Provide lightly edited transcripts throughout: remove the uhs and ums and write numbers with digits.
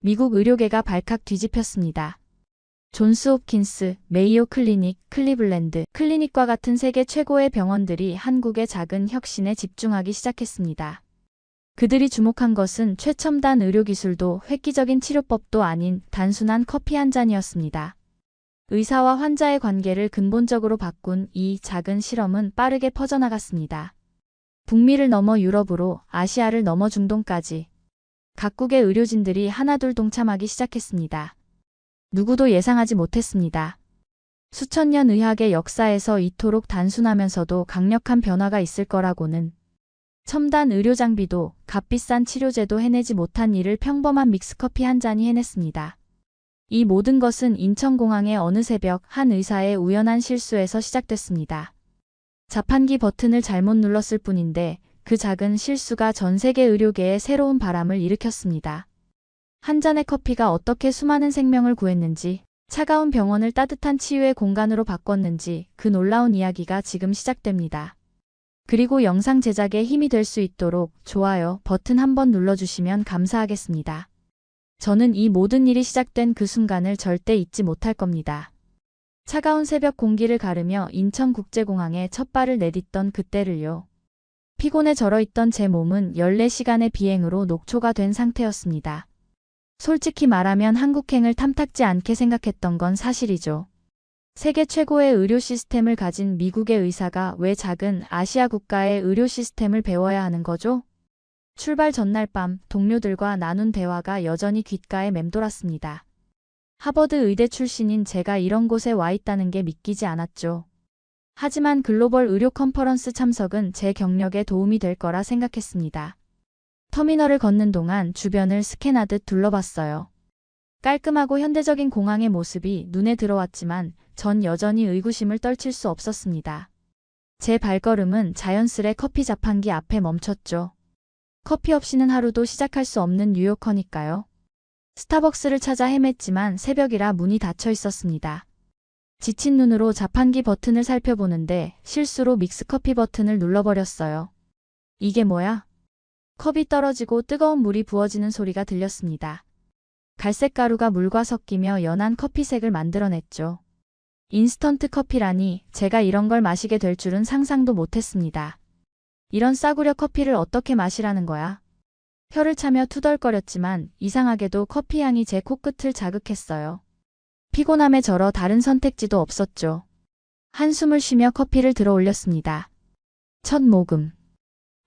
미국 의료계가 발칵 뒤집혔습니다. 존스 홉킨스, 메이오 클리닉, 클리블랜드 클리닉과 같은 세계 최고의 병원들이 한국의 작은 혁신에 집중하기 시작했습니다. 그들이 주목한 것은 최첨단 의료기술도 획기적인 치료법도 아닌 단순한 커피 한 잔이었습니다. 의사와 환자의 관계를 근본적으로 바꾼 이 작은 실험은 빠르게 퍼져나갔습니다. 북미를 넘어 유럽으로, 아시아를 넘어 중동까지 각국의 의료진들이 하나둘 동참하기 시작했습니다. 누구도 예상하지 못했습니다. 수천 년 의학의 역사에서 이토록 단순하면서도 강력한 변화가 있을 거라고는. 첨단 의료 장비도 값비싼 치료제도 해내지 못한 일을 평범한 믹스커피 한 잔이 해냈습니다. 이 모든 것은 인천공항의 어느 새벽 한 의사의 우연한 실수에서 시작됐습니다. 자판기 버튼을 잘못 눌렀을 뿐인데 그 작은 실수가 전 세계 의료계에 새로운 바람을 일으켰습니다. 한 잔의 커피가 어떻게 수많은 생명을 구했는지, 차가운 병원을 따뜻한 치유의 공간으로 바꿨는지 그 놀라운 이야기가 지금 시작됩니다. 그리고 영상 제작에 힘이 될 수 있도록 좋아요 버튼 한번 눌러주시면 감사하겠습니다. 저는 이 모든 일이 시작된 그 순간을 절대 잊지 못할 겁니다. 차가운 새벽 공기를 가르며 인천국제공항에 첫 발을 내딛던 그때를요. 피곤에 절어있던 제 몸은 14시간의 비행으로 녹초가 된 상태였습니다. 솔직히 말하면 한국행을 탐탁지 않게 생각했던 건 사실이죠. 세계 최고의 의료 시스템을 가진 미국의 의사가 왜 작은 아시아 국가의 의료 시스템을 배워야 하는 거죠? 출발 전날 밤 동료들과 나눈 대화가 여전히 귓가에 맴돌았습니다. 하버드 의대 출신인 제가 이런 곳에 와 있다는 게 믿기지 않았죠. 하지만 글로벌 의료 컨퍼런스 참석은 제 경력에 도움이 될 거라 생각했습니다. 터미널을 걷는 동안 주변을 스캔하듯 둘러봤어요. 깔끔하고 현대적인 공항의 모습이 눈에 들어왔지만 전 여전히 의구심을 떨칠 수 없었습니다. 제 발걸음은 자연스레 커피 자판기 앞에 멈췄죠. 커피 없이는 하루도 시작할 수 없는 뉴요커니까요. 스타벅스를 찾아 헤맸지만 새벽이라 문이 닫혀 있었습니다. 지친 눈으로 자판기 버튼을 살펴보는데 실수로 믹스커피 버튼을 눌러버렸어요. 이게 뭐야? 컵이 떨어지고 뜨거운 물이 부어지는 소리가 들렸습니다. 갈색 가루가 물과 섞이며 연한 커피색을 만들어냈죠. 인스턴트 커피라니 제가 이런 걸 마시게 될 줄은 상상도 못했습니다. 이런 싸구려 커피를 어떻게 마시라는 거야? 혀를 차며 투덜거렸지만 이상하게도 커피 향이 제 코끝을 자극했어요. 피곤함에 절어 다른 선택지도 없었죠. 한숨을 쉬며 커피를 들어 올렸습니다. 첫 모금.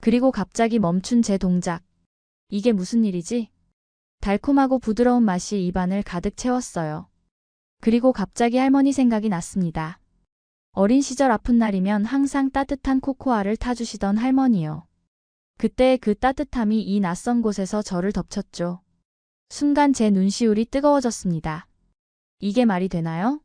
그리고 갑자기 멈춘 제 동작. 이게 무슨 일이지? 달콤하고 부드러운 맛이 입안을 가득 채웠어요. 그리고 갑자기 할머니 생각이 났습니다. 어린 시절 아픈 날이면 항상 따뜻한 코코아를 타주시던 할머니요. 그때의 그 따뜻함이 이 낯선 곳에서 저를 덮쳤죠. 순간 제 눈시울이 뜨거워졌습니다. 이게 말이 되나요?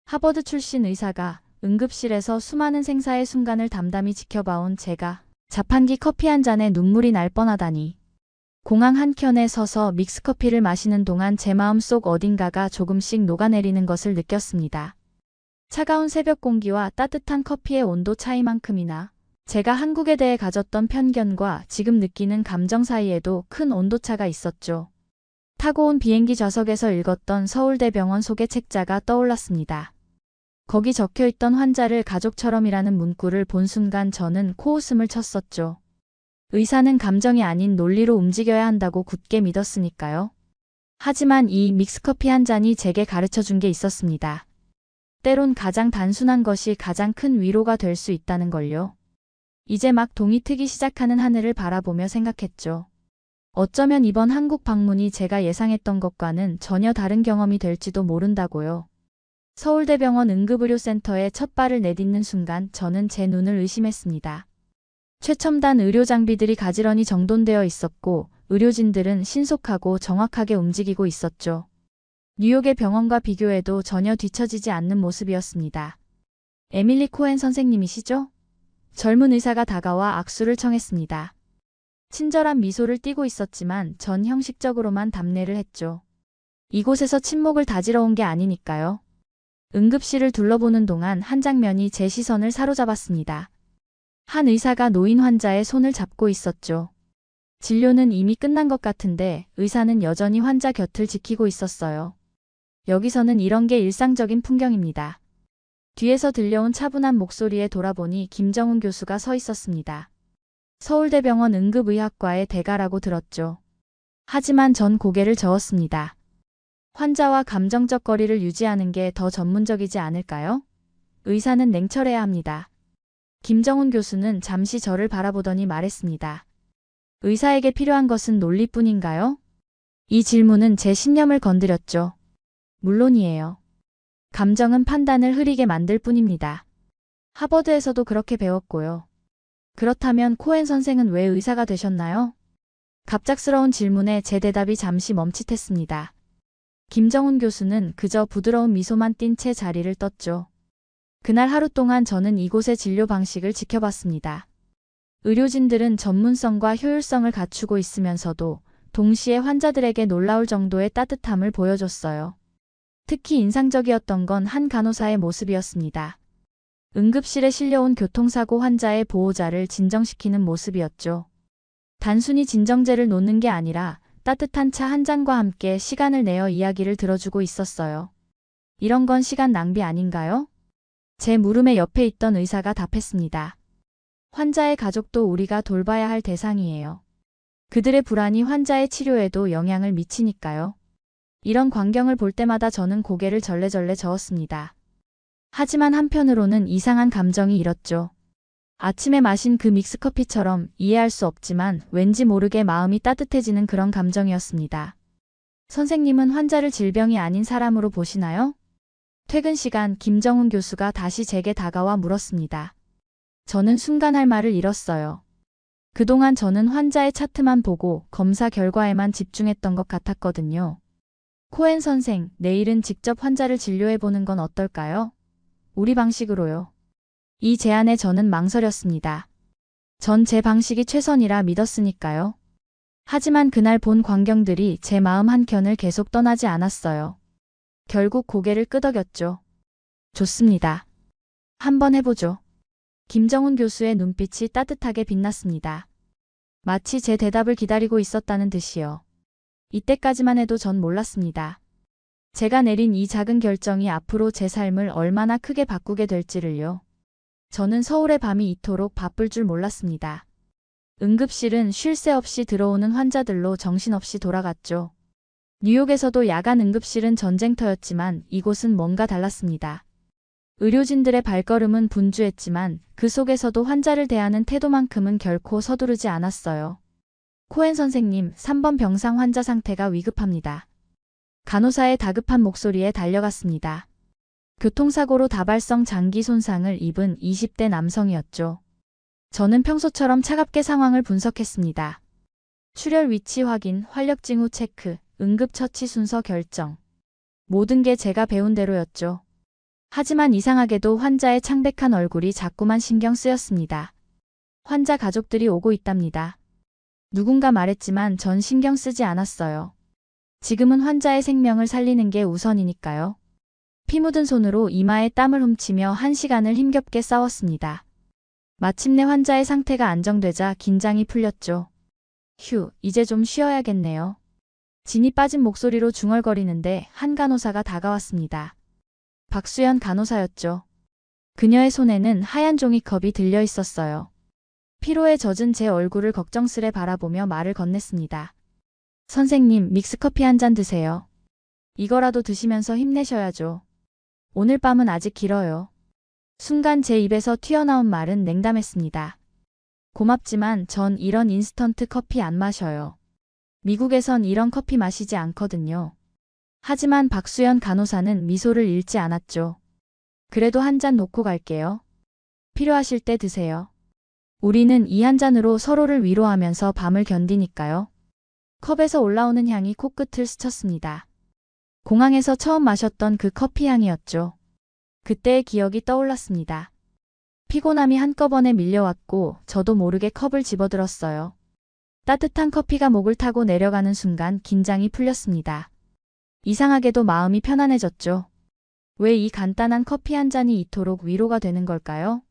하버드 출신 의사가 응급실에서 수많은 생사의 순간을 담담히 지켜봐온 제가 자판기 커피 한 잔에 눈물이 날 뻔하다니. 공항 한켠에 서서 믹스커피를 마시는 동안 제 마음속 어딘가가 조금씩 녹아내리는 것을 느꼈습니다. 차가운 새벽 공기와 따뜻한 커피의 온도 차이만큼이나 제가 한국에 대해 가졌던 편견과 지금 느끼는 감정 사이에도 큰 온도차가 있었죠. 타고 온 비행기 좌석에서 읽었던 서울대병원 소개 책자가 떠올랐습니다. 거기 적혀있던 환자를 가족처럼이라는 문구를 본 순간 저는 코웃음을 쳤었죠. 의사는 감정이 아닌 논리로 움직여야 한다고 굳게 믿었으니까요. 하지만 이 믹스커피 한 잔이 제게 가르쳐준 게 있었습니다. 때론 가장 단순한 것이 가장 큰 위로가 될 수 있다는 걸요. 이제 막 동이 트기 시작하는 하늘을 바라보며 생각했죠. 어쩌면 이번 한국 방문이 제가 예상했던 것과는 전혀 다른 경험이 될지도 모른다고요. 서울대병원 응급의료센터에 첫 발을 내딛는 순간 저는 제 눈을 의심했습니다. 최첨단 의료 장비들이 가지런히 정돈되어 있었고 의료진들은 신속하고 정확하게 움직이고 있었죠. 뉴욕의 병원과 비교해도 전혀 뒤처지지 않는 모습이었습니다. 에밀리 코엔 선생님이시죠? 젊은 의사가 다가와 악수를 청했습니다. 친절한 미소를 띠고 있었지만 전 형식적으로만 답례를 했죠. 이곳에서 친목을 다지러 온 게 아니니까요. 응급실을 둘러보는 동안 한 장면이 제 시선을 사로잡았습니다. 한 의사가 노인 환자의 손을 잡고 있었죠. 진료는 이미 끝난 것 같은데 의사는 여전히 환자 곁을 지키고 있었어요. 여기서는 이런 게 일상적인 풍경입니다. 뒤에서 들려온 차분한 목소리에 돌아보니 김정훈 교수가 서 있었습니다. 서울대병원 응급의학과의 대가라고 들었죠. 하지만 전 고개를 저었습니다. 환자와 감정적 거리를 유지하는 게 더 전문적이지 않을까요? 의사는 냉철해야 합니다. 김정훈 교수는 잠시 저를 바라보더니 말했습니다. 의사에게 필요한 것은 논리뿐인가요? 이 질문은 제 신념을 건드렸죠. 물론이에요. 감정은 판단을 흐리게 만들 뿐입니다. 하버드에서도 그렇게 배웠고요. 그렇다면 코엔 선생은 왜 의사가 되셨나요? 갑작스러운 질문에 제 대답이 잠시 멈칫했습니다. 김정훈 교수는 그저 부드러운 미소만 띤 채 자리를 떴죠. 그날 하루 동안 저는 이곳의 진료 방식을 지켜봤습니다. 의료진들은 전문성과 효율성을 갖추고 있으면서도 동시에 환자들에게 놀라울 정도의 따뜻함을 보여줬어요. 특히 인상적이었던 건 한 간호사의 모습이었습니다. 응급실에 실려온 교통사고 환자의 보호자를 진정시키는 모습이었죠. 단순히 진정제를 놓는 게 아니라 따뜻한 차 한 잔과 함께 시간을 내어 이야기를 들어주고 있었어요. 이런 건 시간 낭비 아닌가요? 제 물음에 옆에 있던 의사가 답했습니다. 환자의 가족도 우리가 돌봐야 할 대상이에요. 그들의 불안이 환자의 치료에도 영향을 미치니까요. 이런 광경을 볼 때마다 저는 고개를 절레절레 저었습니다. 하지만 한편으로는 이상한 감정이 일었죠. 아침에 마신 그 믹스커피처럼 이해할 수 없지만 왠지 모르게 마음이 따뜻해지는 그런 감정이었습니다. 선생님은 환자를 질병이 아닌 사람으로 보시나요? 퇴근 시간 김정훈 교수가 다시 제게 다가와 물었습니다. 저는 순간 할 말을 잃었어요. 그동안 저는 환자의 차트만 보고 검사 결과에만 집중했던 것 같았거든요. 코엔 선생, 내일은 직접 환자를 진료해보는 건 어떨까요? 우리 방식으로요. 이 제안에 저는 망설였습니다. 전 제 방식이 최선이라 믿었으니까요. 하지만 그날 본 광경들이 제 마음 한켠을 계속 떠나지 않았어요. 결국 고개를 끄덕였죠. 좋습니다. 한번 해보죠. 김정훈 교수의 눈빛이 따뜻하게 빛났습니다. 마치 제 대답을 기다리고 있었다는 듯이요. 이때까지만 해도 전 몰랐습니다. 제가 내린 이 작은 결정이 앞으로 제 삶을 얼마나 크게 바꾸게 될지를요. 저는 서울의 밤이 이토록 바쁠 줄 몰랐습니다. 응급실은 쉴 새 없이 들어오는 환자들로 정신없이 돌아갔죠. 뉴욕에서도 야간 응급실은 전쟁터였지만 이곳은 뭔가 달랐습니다. 의료진들의 발걸음은 분주했지만 그 속에서도 환자를 대하는 태도만큼은 결코 서두르지 않았어요. 코엔 선생님, 3번 병상 환자 상태가 위급합니다. 간호사의 다급한 목소리에 달려갔습니다. 교통사고로 다발성 장기 손상을 입은 20대 남성이었죠. 저는 평소처럼 차갑게 상황을 분석했습니다. 출혈 위치 확인, 활력 징후 체크, 응급처치 순서 결정. 모든 게 제가 배운 대로였죠. 하지만 이상하게도 환자의 창백한 얼굴이 자꾸만 신경 쓰였습니다. 환자 가족들이 오고 있답니다. 누군가 말했지만 전 신경 쓰지 않았어요. 지금은 환자의 생명을 살리는 게 우선이니까요. 피 묻은 손으로 이마에 땀을 훔치며 1시간을 힘겹게 싸웠습니다. 마침내 환자의 상태가 안정되자 긴장이 풀렸죠. 휴, 이제 좀 쉬어야겠네요. 진이 빠진 목소리로 중얼거리는데 한 간호사가 다가왔습니다. 박수연 간호사였죠. 그녀의 손에는 하얀 종이컵이 들려 있었어요. 피로에 젖은 제 얼굴을 걱정스레 바라보며 말을 건넸습니다. 선생님, 믹스커피 한 잔 드세요. 이거라도 드시면서 힘내셔야죠. 오늘 밤은 아직 길어요. 순간 제 입에서 튀어나온 말은 냉담했습니다. 고맙지만 전 이런 인스턴트 커피 안 마셔요. 미국에선 이런 커피 마시지 않거든요. 하지만 박수연 간호사는 미소를 잃지 않았죠. 그래도 한 잔 놓고 갈게요. 필요하실 때 드세요. 우리는 이 한 잔으로 서로를 위로하면서 밤을 견디니까요. 컵에서 올라오는 향이 코끝을 스쳤습니다. 공항에서 처음 마셨던 그 커피 향이었죠. 그때의 기억이 떠올랐습니다. 피곤함이 한꺼번에 밀려왔고 저도 모르게 컵을 집어들었어요. 따뜻한 커피가 목을 타고 내려가는 순간 긴장이 풀렸습니다. 이상하게도 마음이 편안해졌죠. 왜 이 간단한 커피 한 잔이 이토록 위로가 되는 걸까요?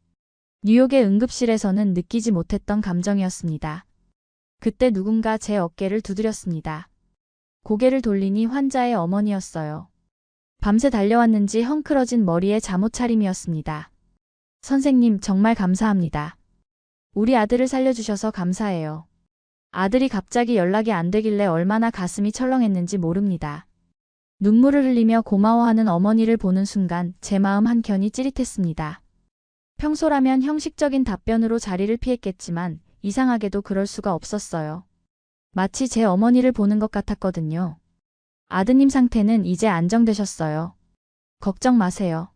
뉴욕의 응급실에서는 느끼지 못했던 감정이었습니다. 그때 누군가 제 어깨를 두드렸습니다. 고개를 돌리니 환자의 어머니였어요. 밤새 달려왔는지 헝클어진 머리에 잠옷 차림이었습니다. 선생님, 정말 감사합니다. 우리 아들을 살려주셔서 감사해요. 아들이 갑자기 연락이 안 되길래 얼마나 가슴이 철렁했는지 모릅니다. 눈물을 흘리며 고마워하는 어머니를 보는 순간 제 마음 한켠이 찌릿했습니다. 평소라면 형식적인 답변으로 자리를 피했겠지만 이상하게도 그럴 수가 없었어요. 마치 제 어머니를 보는 것 같았거든요. 아드님 상태는 이제 안정되셨어요. 걱정 마세요.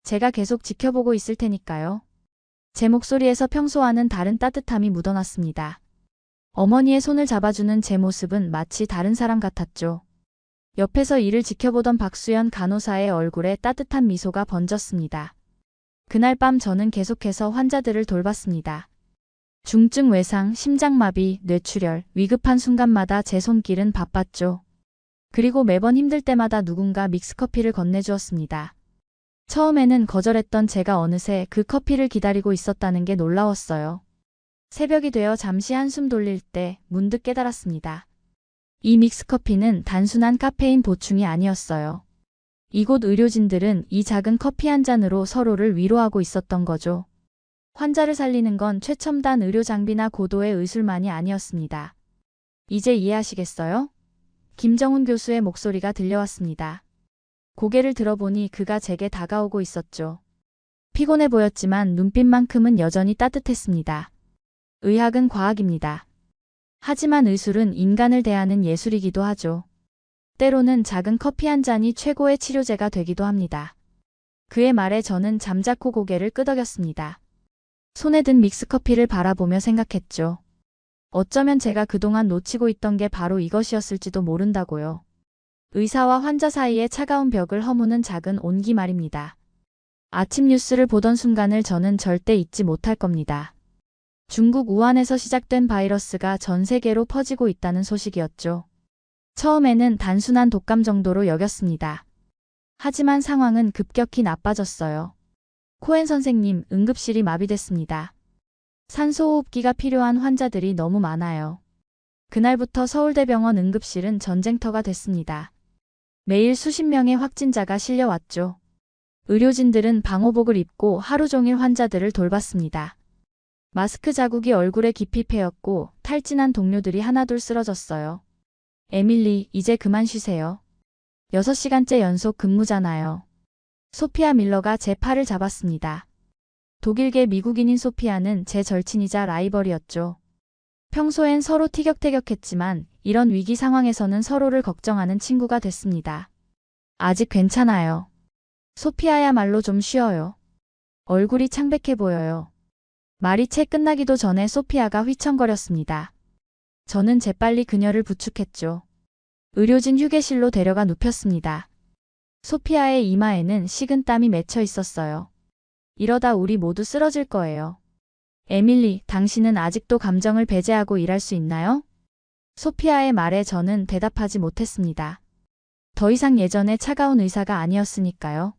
제가 계속 지켜보고 있을 테니까요. 제 목소리에서 평소와는 다른 따뜻함이 묻어났습니다. 어머니의 손을 잡아주는 제 모습은 마치 다른 사람 같았죠. 옆에서 이를 지켜보던 박수연 간호사의 얼굴에 따뜻한 미소가 번졌습니다. 그날 밤 저는 계속해서 환자들을 돌봤습니다. 중증 외상, 심장마비, 뇌출혈, 위급한 순간마다 제 손길은 바빴죠. 그리고 매번 힘들 때마다 누군가 믹스커피를 건네주었습니다. 처음에는 거절했던 제가 어느새 그 커피를 기다리고 있었다는 게 놀라웠어요. 새벽이 되어 잠시 한숨 돌릴 때 문득 깨달았습니다. 이 믹스커피는 단순한 카페인 보충이 아니었어요. 이곳 의료진들은 이 작은 커피 한 잔으로 서로를 위로하고 있었던 거죠. 환자를 살리는 건 최첨단 의료 장비나 고도의 의술만이 아니었습니다. 이제 이해하시겠어요? 김정훈 교수의 목소리가 들려왔습니다. 고개를 들어보니 그가 제게 다가오고 있었죠. 피곤해 보였지만 눈빛만큼은 여전히 따뜻했습니다. 의학은 과학입니다. 하지만 의술은 인간을 대하는 예술이기도 하죠. 때로는 작은 커피 한 잔이 최고의 치료제가 되기도 합니다. 그의 말에 저는 잠자코 고개를 끄덕였습니다. 손에 든 믹스커피를 바라보며 생각했죠. 어쩌면 제가 그동안 놓치고 있던 게 바로 이것이었을지도 모른다고요. 의사와 환자 사이의 차가운 벽을 허무는 작은 온기 말입니다. 아침 뉴스를 보던 순간을 저는 절대 잊지 못할 겁니다. 중국 우한에서 시작된 바이러스가 전 세계로 퍼지고 있다는 소식이었죠. 처음에는 단순한 독감 정도로 여겼습니다. 하지만 상황은 급격히 나빠졌어요. 코엔 선생님, 응급실이 마비됐습니다. 산소호흡기가 필요한 환자들이 너무 많아요. 그날부터 서울대병원 응급실은 전쟁터가 됐습니다. 매일 수십 명의 확진자가 실려왔죠. 의료진들은 방호복을 입고 하루 종일 환자들을 돌봤습니다. 마스크 자국이 얼굴에 깊이 패였고 탈진한 동료들이 하나둘 쓰러졌어요. 에밀리, 이제 그만 쉬세요. 6시간째 연속 근무잖아요. 소피아 밀러가 제 팔을 잡았습니다. 독일계 미국인인 소피아는 제 절친이자 라이벌이었죠. 평소엔 서로 티격태격했지만 이런 위기 상황에서는 서로를 걱정하는 친구가 됐습니다. 아직 괜찮아요. 소피아야말로 좀 쉬어요. 얼굴이 창백해 보여요. 말이 채 끝나기도 전에 소피아가 휘청거렸습니다. 저는 재빨리 그녀를 부축했죠. 의료진 휴게실로 데려가 눕혔습니다. 소피아의 이마에는 식은땀이 맺혀 있었어요. 이러다 우리 모두 쓰러질 거예요. 에밀리, 당신은 아직도 감정을 배제하고 일할 수 있나요? 소피아의 말에 저는 대답하지 못했습니다. 더 이상 예전의 차가운 의사가 아니었으니까요.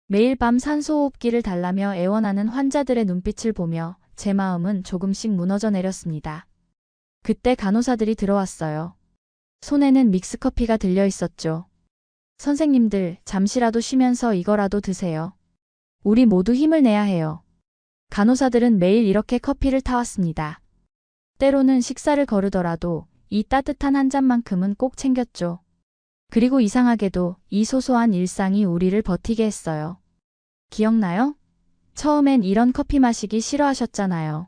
매일 밤 산소호흡기를 달라며 애원하는 환자들의 눈빛을 보며 제 마음은 조금씩 무너져 내렸습니다. 그때 간호사들이 들어왔어요. 손에는 믹스커피가 들려 있었죠. 선생님들, 잠시라도 쉬면서 이거라도 드세요. 우리 모두 힘을 내야 해요. 간호사들은 매일 이렇게 커피를 타왔습니다. 때로는 식사를 거르더라도 이 따뜻한 한 잔만큼은 꼭 챙겼죠. 그리고 이상하게도 이 소소한 일상이 우리를 버티게 했어요. 기억나요? 처음엔 이런 커피 마시기 싫어하셨잖아요.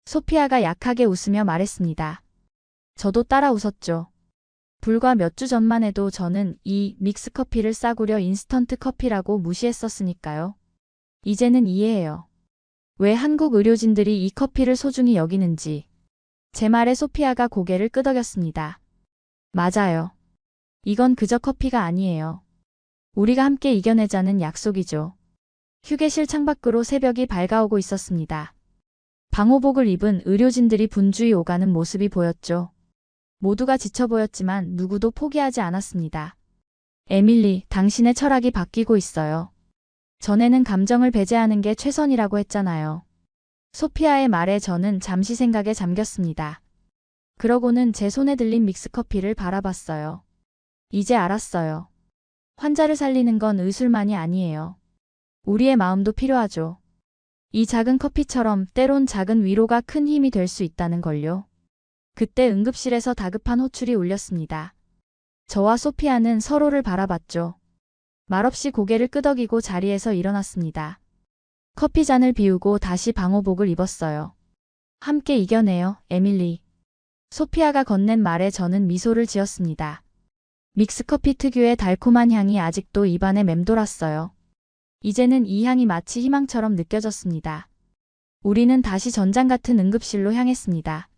소피아가 약하게 웃으며 말했습니다. 저도 따라 웃었죠. 불과 몇 주 전만 해도 저는 이 믹스커피를 싸구려 인스턴트 커피라고 무시했었으니까요. 이제는 이해해요. 왜 한국 의료진들이 이 커피를 소중히 여기는지. 제 말에 소피아가 고개를 끄덕였습니다. 맞아요. 이건 그저 커피가 아니에요. 우리가 함께 이겨내자는 약속이죠. 휴게실 창밖으로 새벽이 밝아오고 있었습니다. 방호복을 입은 의료진들이 분주히 오가는 모습이 보였죠. 모두가 지쳐 보였지만 누구도 포기하지 않았습니다. 에밀리, 당신의 철학이 바뀌고 있어요. 전에는 감정을 배제하는 게 최선이라고 했잖아요. 소피아의 말에 저는 잠시 생각에 잠겼습니다. 그러고는 제 손에 들린 믹스커피를 바라봤어요. 이제 알았어요. 환자를 살리는 건 의술만이 아니에요. 우리의 마음도 필요하죠. 이 작은 커피처럼 때론 작은 위로가 큰 힘이 될 수 있다는 걸요. 그때 응급실에서 다급한 호출이 울렸습니다. 저와 소피아는 서로를 바라봤죠. 말없이 고개를 끄덕이고 자리에서 일어났습니다. 커피잔을 비우고 다시 방호복을 입었어요. 함께 이겨내요, 에밀리. 소피아가 건넨 말에 저는 미소를 지었습니다. 믹스커피 특유의 달콤한 향이 아직도 입안에 맴돌았어요. 이제는 이 향이 마치 희망처럼 느껴졌습니다. 우리는 다시 전장 같은 응급실로 향했습니다.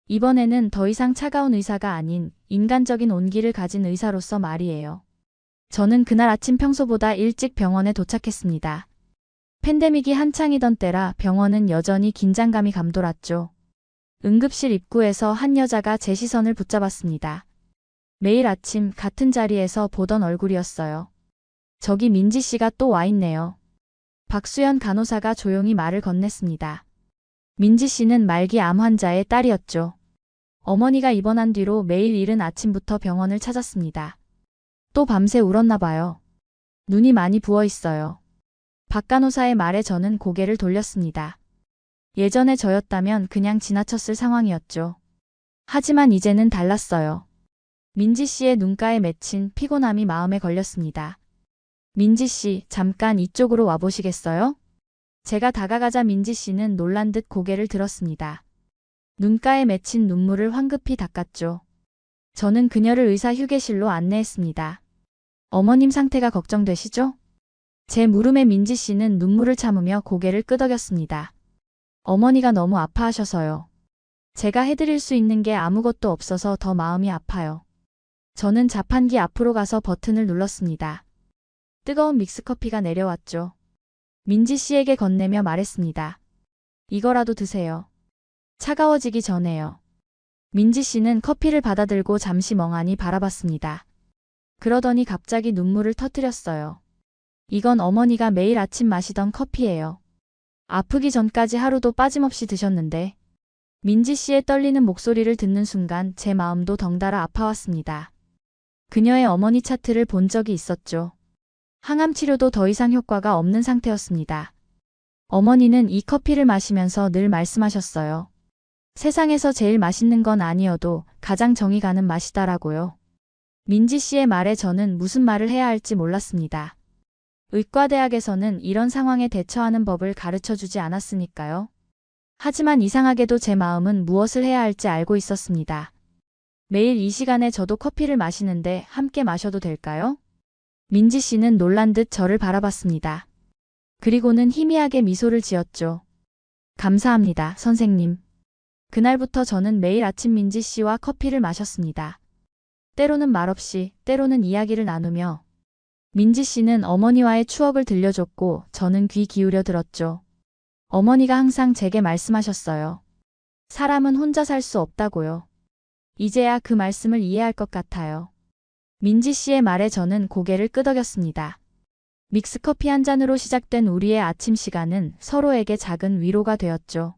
이번에는 더 이상 차가운 의사가 아닌 인간적인 온기를 가진 의사로서 말이에요. 저는 그날 아침 평소보다 일찍 병원에 도착했습니다. 팬데믹이 한창이던 때라 병원은 여전히 긴장감이 감돌았죠. 응급실 입구에서 한 여자가 제 시선을 붙잡았습니다. 매일 아침 같은 자리에서 보던 얼굴이었어요. 저기 민지 씨가 또 와 있네요. 박수연 간호사가 조용히 말을 건넸습니다. 민지 씨는 말기 암 환자의 딸이었죠. 어머니가 입원한 뒤로 매일 이른 아침부터 병원을 찾았습니다. 또 밤새 울었나 봐요. 눈이 많이 부어 있어요. 박 간호사의 말에 저는 고개를 돌렸습니다. 예전에 저였다면 그냥 지나쳤을 상황이었죠. 하지만 이제는 달랐어요. 민지 씨의 눈가에 맺힌 피곤함이 마음에 걸렸습니다. 민지 씨, 잠깐 이쪽으로 와보시겠어요? 제가 다가가자 민지 씨는 놀란 듯 고개를 들었습니다. 눈가에 맺힌 눈물을 황급히 닦았죠. 저는 그녀를 의사 휴게실로 안내했습니다. 어머님 상태가 걱정되시죠? 제 물음에 민지 씨는 눈물을 참으며 고개를 끄덕였습니다. 어머니가 너무 아파하셔서요. 제가 해드릴 수 있는 게 아무것도 없어서 더 마음이 아파요. 저는 자판기 앞으로 가서 버튼을 눌렀습니다. 뜨거운 믹스커피가 내려왔죠. 민지 씨에게 건네며 말했습니다. 이거라도 드세요. 차가워지기 전에요. 민지 씨는 커피를 받아들고 잠시 멍하니 바라봤습니다. 그러더니 갑자기 눈물을 터뜨렸어요. 이건 어머니가 매일 아침 마시던 커피예요. 아프기 전까지 하루도 빠짐없이 드셨는데. 민지 씨의 떨리는 목소리를 듣는 순간 제 마음도 덩달아 아파왔습니다. 그녀의 어머니 차트를 본 적이 있었죠. 항암 치료도 더 이상 효과가 없는 상태였습니다. 어머니는 이 커피를 마시면서 늘 말씀하셨어요. 세상에서 제일 맛있는 건 아니어도 가장 정이 가는 맛이다라고요. 민지 씨의 말에 저는 무슨 말을 해야 할지 몰랐습니다. 의과대학에서는 이런 상황에 대처하는 법을 가르쳐주지 않았으니까요. 하지만 이상하게도 제 마음은 무엇을 해야 할지 알고 있었습니다. 매일 이 시간에 저도 커피를 마시는데 함께 마셔도 될까요? 민지 씨는 놀란 듯 저를 바라봤습니다. 그리고는 희미하게 미소를 지었죠. 감사합니다, 선생님. 그날부터 저는 매일 아침 민지 씨와 커피를 마셨습니다. 때로는 말없이, 때로는 이야기를 나누며. 민지 씨는 어머니와의 추억을 들려줬고 저는 귀 기울여 들었죠. 어머니가 항상 제게 말씀하셨어요. 사람은 혼자 살 수 없다고요. 이제야 그 말씀을 이해할 것 같아요. 민지 씨의 말에 저는 고개를 끄덕였습니다. 믹스커피 한 잔으로 시작된 우리의 아침 시간은 서로에게 작은 위로가 되었죠.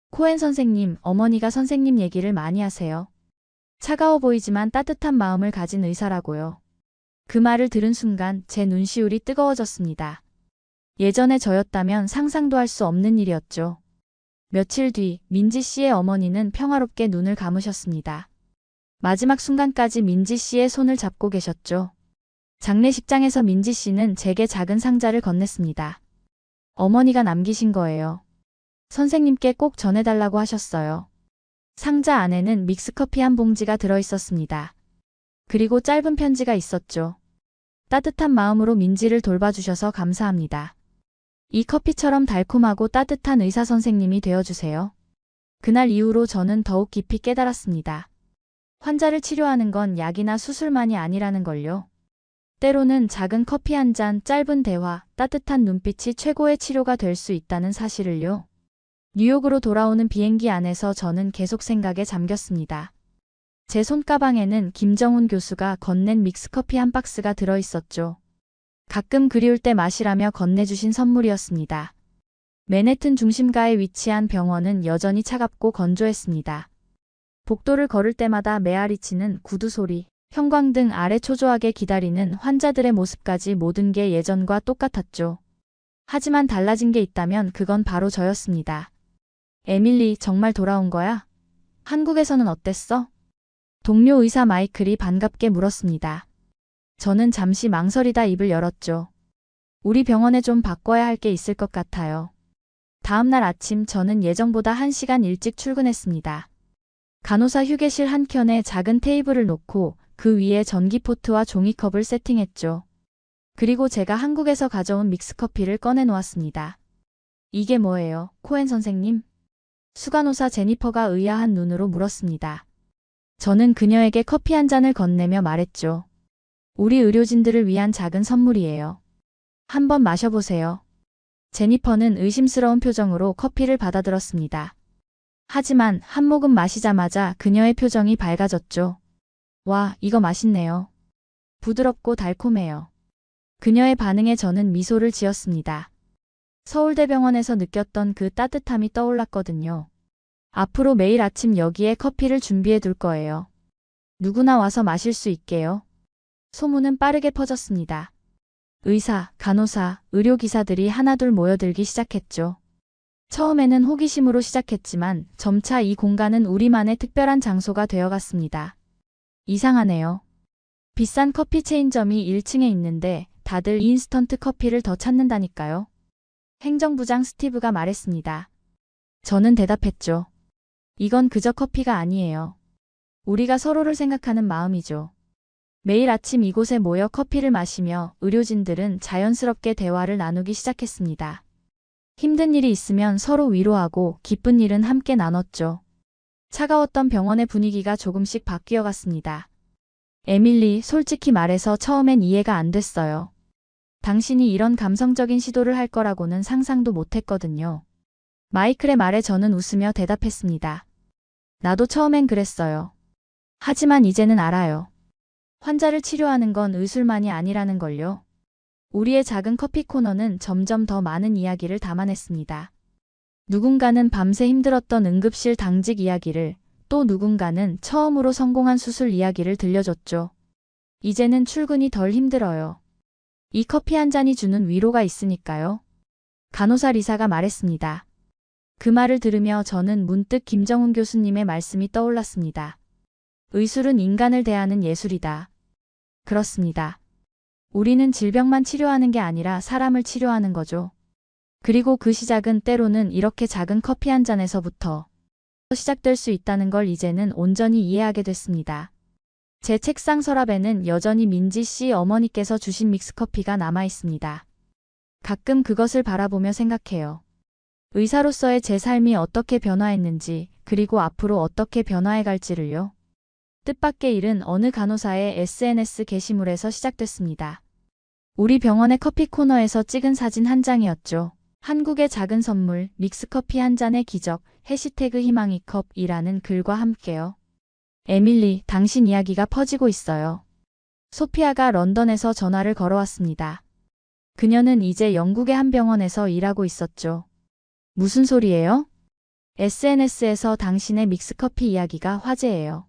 코엔 선생님, 어머니가 선생님 얘기를 많이 하세요. 차가워 보이지만 따뜻한 마음을 가진 의사라고요. 그 말을 들은 순간 제 눈시울이 뜨거워졌습니다. 예전에 저였다면 상상도 할 수 없는 일이었죠. 며칠 뒤 민지 씨의 어머니는 평화롭게 눈을 감으셨습니다. 마지막 순간까지 민지 씨의 손을 잡고 계셨죠. 장례식장에서 민지 씨는 제게 작은 상자를 건넸습니다. 어머니가 남기신 거예요. 선생님께 꼭 전해달라고 하셨어요. 상자 안에는 믹스커피 한 봉지가 들어있었습니다. 그리고 짧은 편지가 있었죠. 따뜻한 마음으로 민지를 돌봐주셔서 감사합니다. 이 커피처럼 달콤하고 따뜻한 의사 선생님이 되어주세요. 그날 이후로 저는 더욱 깊이 깨달았습니다. 환자를 치료하는 건 약이나 수술만이 아니라는 걸요. 때로는 작은 커피 한 잔, 짧은 대화, 따뜻한 눈빛이 최고의 치료가 될 수 있다는 사실을요. 뉴욕으로 돌아오는 비행기 안에서 저는 계속 생각에 잠겼습니다. 제 손가방에는 김정훈 교수가 건넨 믹스커피 한 박스가 들어있었죠. 가끔 그리울 때 마시라며 건네주신 선물이었습니다. 맨해튼 중심가에 위치한 병원은 여전히 차갑고 건조했습니다. 복도를 걸을 때마다 메아리치는 구두 소리, 형광등 아래 초조하게 기다리는 환자들의 모습까지 모든 게 예전과 똑같았죠. 하지만 달라진 게 있다면 그건 바로 저였습니다. 에밀리, 정말 돌아온 거야? 한국에서는 어땠어? 동료 의사 마이클이 반갑게 물었습니다. 저는 잠시 망설이다 입을 열었죠. 우리 병원에 좀 바꿔야 할 게 있을 것 같아요. 다음 날 아침 저는 예정보다 1시간 일찍 출근했습니다. 간호사 휴게실 한켠에 작은 테이블을 놓고 그 위에 전기포트와 종이컵을 세팅했죠. 그리고 제가 한국에서 가져온 믹스커피를 꺼내 놓았습니다. 이게 뭐예요, 코엔 선생님? 수간호사 제니퍼가 의아한 눈으로 물었습니다. 저는 그녀에게 커피 한 잔을 건네며 말했죠. 우리 의료진들을 위한 작은 선물이에요. 한번 마셔보세요. 제니퍼는 의심스러운 표정으로 커피를 받아들었습니다. 하지만 한 모금 마시자마자 그녀의 표정이 밝아졌죠. 와, 이거 맛있네요. 부드럽고 달콤해요. 그녀의 반응에 저는 미소를 지었습니다. 서울대병원에서 느꼈던 그 따뜻함이 떠올랐거든요. 앞으로 매일 아침 여기에 커피를 준비해 둘 거예요. 누구나 와서 마실 수 있게요. 소문은 빠르게 퍼졌습니다. 의사, 간호사, 의료기사들이 하나둘 모여들기 시작했죠. 처음에는 호기심으로 시작했지만 점차 이 공간은 우리만의 특별한 장소가 되어갔습니다. 이상하네요. 비싼 커피 체인점이 1층에 있는데 다들 인스턴트 커피를 더 찾는다니까요. 행정부장 스티브가 말했습니다. 저는 대답했죠. 이건 그저 커피가 아니에요. 우리가 서로를 생각하는 마음이죠. 매일 아침 이곳에 모여 커피를 마시며 의료진들은 자연스럽게 대화를 나누기 시작했습니다. 힘든 일이 있으면 서로 위로하고 기쁜 일은 함께 나눴죠. 차가웠던 병원의 분위기가 조금씩 바뀌어 갔습니다. 에밀리, 솔직히 말해서 처음엔 이해가 안 됐어요. 당신이 이런 감성적인 시도를 할 거라고는 상상도 못했거든요. 마이클의 말에 저는 웃으며 대답했습니다. 나도 처음엔 그랬어요. 하지만 이제는 알아요. 환자를 치료하는 건 의술만이 아니라는 걸요. 우리의 작은 커피 코너는 점점 더 많은 이야기를 담아냈습니다. 누군가는 밤새 힘들었던 응급실 당직 이야기를, 또 누군가는 처음으로 성공한 수술 이야기를 들려줬죠. 이제는 출근이 덜 힘들어요. 이 커피 한 잔이 주는 위로가 있으니까요. 간호사 리사가 말했습니다. 그 말을 들으며 저는 문득 김정훈 교수님의 말씀이 떠올랐습니다. 의술은 인간을 대하는 예술이다. 그렇습니다. 우리는 질병만 치료하는 게 아니라 사람을 치료하는 거죠. 그리고 그 시작은 때로는 이렇게 작은 커피 한 잔에서부터 시작될 수 있다는 걸 이제는 온전히 이해하게 됐습니다. 제 책상 서랍에는 여전히 민지 씨 어머니께서 주신 믹스커피가 남아 있습니다. 가끔 그것을 바라보며 생각해요. 의사로서의 제 삶이 어떻게 변화했는지, 그리고 앞으로 어떻게 변화해 갈지를요. 뜻밖의 일은 어느 간호사의 SNS 게시물에서 시작됐습니다. 우리 병원의 커피 코너에서 찍은 사진 한 장이었죠. 한국의 작은 선물, 믹스커피 한 잔의 기적, 해시태그 희망이컵이라는 글과 함께요. 에밀리, 당신 이야기가 퍼지고 있어요. 소피아가 런던에서 전화를 걸어왔습니다. 그녀는 이제 영국의 한 병원에서 일하고 있었죠. 무슨 소리예요? SNS에서 당신의 믹스커피 이야기가 화제예요.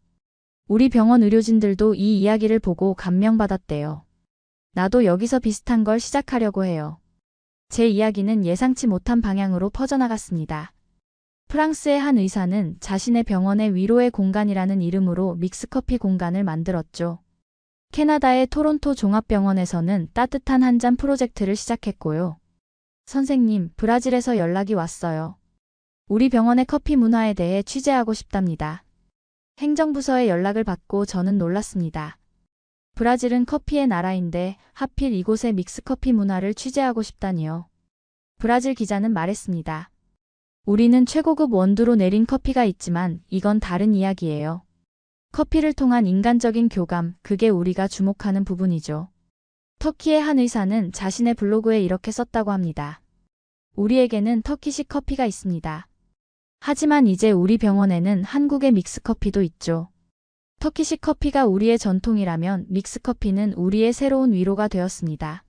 우리 병원 의료진들도 이 이야기를 보고 감명받았대요. 나도 여기서 비슷한 걸 시작하려고 해요. 제 이야기는 예상치 못한 방향으로 퍼져나갔습니다. 프랑스의 한 의사는 자신의 병원의 위로의 공간이라는 이름으로 믹스커피 공간을 만들었죠. 캐나다의 토론토 종합병원에서는 따뜻한 한 잔 프로젝트를 시작했고요. 선생님, 브라질에서 연락이 왔어요. 우리 병원의 커피 문화에 대해 취재하고 싶답니다. 행정부서에 연락을 받고 저는 놀랐습니다. 브라질은 커피의 나라인데 하필 이곳의 믹스커피 문화를 취재하고 싶다니요. 브라질 기자는 말했습니다. 우리는 최고급 원두로 내린 커피가 있지만 이건 다른 이야기예요. 커피를 통한 인간적인 교감, 그게 우리가 주목하는 부분이죠. 터키의 한 의사는 자신의 블로그에 이렇게 썼다고 합니다. 우리에게는 터키식 커피가 있습니다. 하지만 이제 우리 병원에는 한국의 믹스커피도 있죠. 터키식 커피가 우리의 전통이라면 믹스커피는 우리의 새로운 위로가 되었습니다.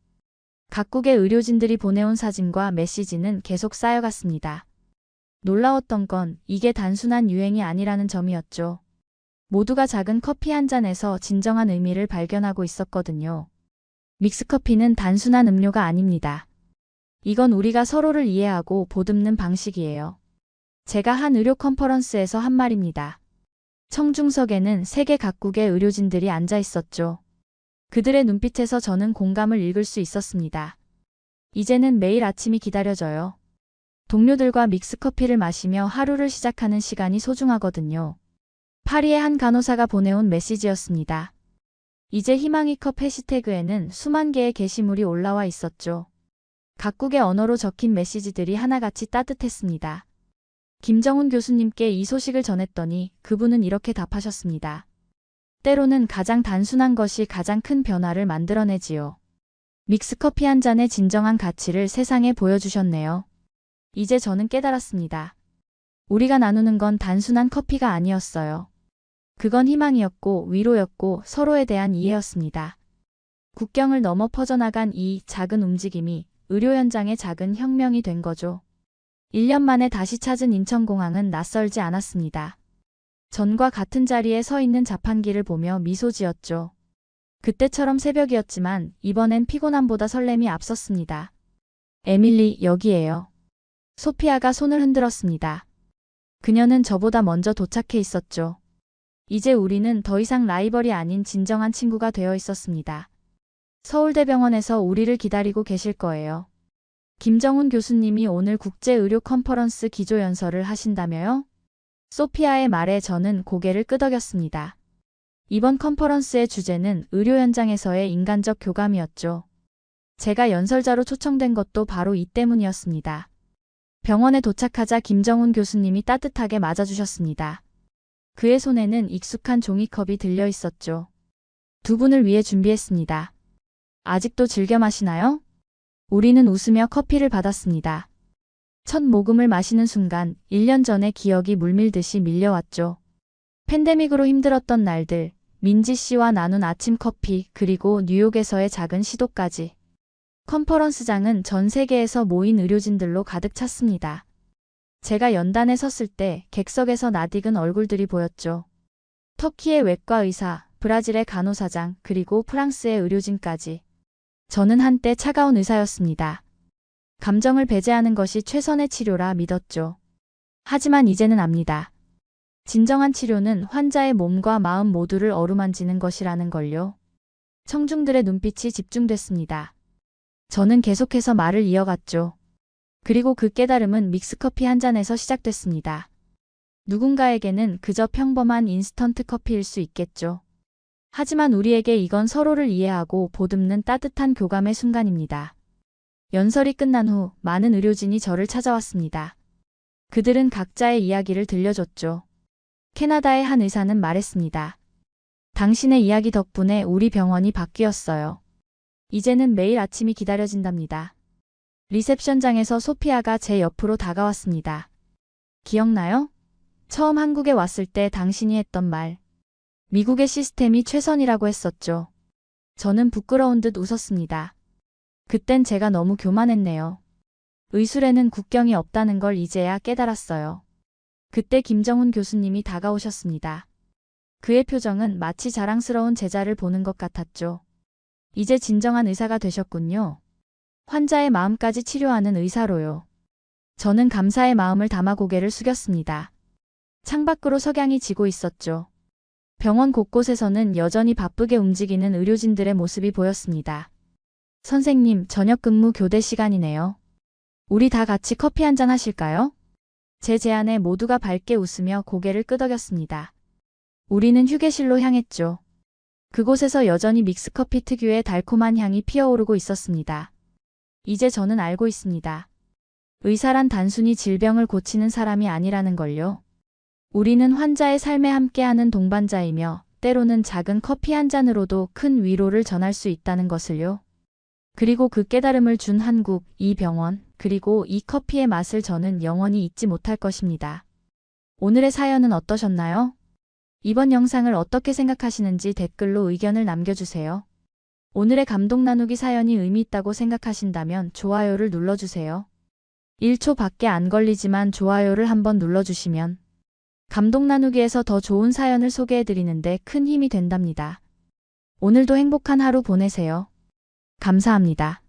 각국의 의료진들이 보내온 사진과 메시지는 계속 쌓여갔습니다. 놀라웠던 건 이게 단순한 유행이 아니라는 점이었죠. 모두가 작은 커피 한 잔에서 진정한 의미를 발견하고 있었거든요. 믹스커피는 단순한 음료가 아닙니다. 이건 우리가 서로를 이해하고 보듬는 방식이에요. 제가 한 의료 컨퍼런스에서 한 말입니다. 청중석에는 세계 각국의 의료진들이 앉아 있었죠. 그들의 눈빛에서 저는 공감을 읽을 수 있었습니다. 이제는 매일 아침이 기다려져요. 동료들과 믹스커피를 마시며 하루를 시작하는 시간이 소중하거든요. 파리의 한 간호사가 보내온 메시지였습니다. 이제 희망의 컵 해시태그에는 수만 개의 게시물이 올라와 있었죠. 각국의 언어로 적힌 메시지들이 하나같이 따뜻했습니다. 김정훈 교수님께 이 소식을 전했더니 그분은 이렇게 답하셨습니다. 때로는 가장 단순한 것이 가장 큰 변화를 만들어내지요. 믹스커피 한 잔의 진정한 가치를 세상에 보여주셨네요. 이제 저는 깨달았습니다. 우리가 나누는 건 단순한 커피가 아니었어요. 그건 희망이었고 위로였고 서로에 대한 이해였습니다. 국경을 넘어 퍼져나간 이 작은 움직임이 의료 현장의 작은 혁명이 된 거죠. 1년 만에 다시 찾은 인천공항은 낯설지 않았습니다. 전과 같은 자리에 서 있는 자판기를 보며 미소 지었죠. 그때처럼 새벽이었지만 이번엔 피곤함보다 설렘이 앞섰습니다. 에밀리, 여기에요. 소피아가 손을 흔들었습니다. 그녀는 저보다 먼저 도착해 있었죠. 이제 우리는 더 이상 라이벌이 아닌 진정한 친구가 되어 있었습니다. 서울대병원에서 우리를 기다리고 계실 거예요. 김정훈 교수님이 오늘 국제의료 컨퍼런스 기조연설을 하신다며요? 소피아의 말에 저는 고개를 끄덕였습니다. 이번 컨퍼런스의 주제는 의료 현장에서의 인간적 교감이었죠. 제가 연설자로 초청된 것도 바로 이 때문이었습니다. 병원에 도착하자 김정훈 교수님이 따뜻하게 맞아주셨습니다. 그의 손에는 익숙한 종이컵이 들려 있었죠. 두 분을 위해 준비했습니다. 아직도 즐겨 마시나요? 우리는 웃으며 커피를 받았습니다. 첫 모금을 마시는 순간 1년 전의 기억이 물밀듯이 밀려왔죠. 팬데믹으로 힘들었던 날들, 민지 씨와 나눈 아침 커피, 그리고 뉴욕에서의 작은 시도까지. 컨퍼런스장은 전 세계에서 모인 의료진들로 가득 찼습니다. 제가 연단에 섰을 때 객석에서 낯익은 얼굴들이 보였죠. 터키의 외과 의사, 브라질의 간호사장, 그리고 프랑스의 의료진까지. 저는 한때 차가운 의사였습니다. 감정을 배제하는 것이 최선의 치료라 믿었죠. 하지만 이제는 압니다. 진정한 치료는 환자의 몸과 마음 모두를 어루만지는 것이라는 걸요. 청중들의 눈빛이 집중됐습니다. 저는 계속해서 말을 이어갔죠. 그리고 그 깨달음은 믹스커피 한 잔에서 시작됐습니다. 누군가에게는 그저 평범한 인스턴트 커피일 수 있겠죠. 하지만 우리에게 이건 서로를 이해하고 보듬는 따뜻한 교감의 순간입니다. 연설이 끝난 후 많은 의료진이 저를 찾아왔습니다. 그들은 각자의 이야기를 들려줬죠. 캐나다의 한 의사는 말했습니다. 당신의 이야기 덕분에 우리 병원이 바뀌었어요. 이제는 매일 아침이 기다려진답니다. 리셉션장에서 소피아가 제 옆으로 다가왔습니다. 기억나요? 처음 한국에 왔을 때 당신이 했던 말. 미국의 시스템이 최선이라고 했었죠. 저는 부끄러운 듯 웃었습니다. 그땐 제가 너무 교만했네요. 의술에는 국경이 없다는 걸 이제야 깨달았어요. 그때 김정훈 교수님이 다가오셨습니다. 그의 표정은 마치 자랑스러운 제자를 보는 것 같았죠. 이제 진정한 의사가 되셨군요. 환자의 마음까지 치료하는 의사로요. 저는 감사의 마음을 담아 고개를 숙였습니다. 창밖으로 석양이 지고 있었죠. 병원 곳곳에서는 여전히 바쁘게 움직이는 의료진들의 모습이 보였습니다. 선생님, 저녁 근무 교대 시간이네요. 우리 다 같이 커피 한잔 하실까요? 제 제안에 모두가 밝게 웃으며 고개를 끄덕였습니다. 우리는 휴게실로 향했죠. 그곳에서 여전히 믹스커피 특유의 달콤한 향이 피어오르고 있었습니다. 이제 저는 알고 있습니다. 의사란 단순히 질병을 고치는 사람이 아니라는 걸요. 우리는 환자의 삶에 함께하는 동반자이며 때로는 작은 커피 한 잔으로도 큰 위로를 전할 수 있다는 것을요. 그리고 그 깨달음을 준 한국, 이 병원, 그리고 이 커피의 맛을 저는 영원히 잊지 못할 것입니다. 오늘의 사연은 어떠셨나요? 이번 영상을 어떻게 생각하시는지 댓글로 의견을 남겨주세요. 오늘의 감동 나누기 사연이 의미 있다고 생각하신다면 좋아요를 눌러주세요. 1초 밖에 안 걸리지만 좋아요를 한번 눌러주시면 감동 나누기에서 더 좋은 사연을 소개해드리는데 큰 힘이 된답니다. 오늘도 행복한 하루 보내세요. 감사합니다.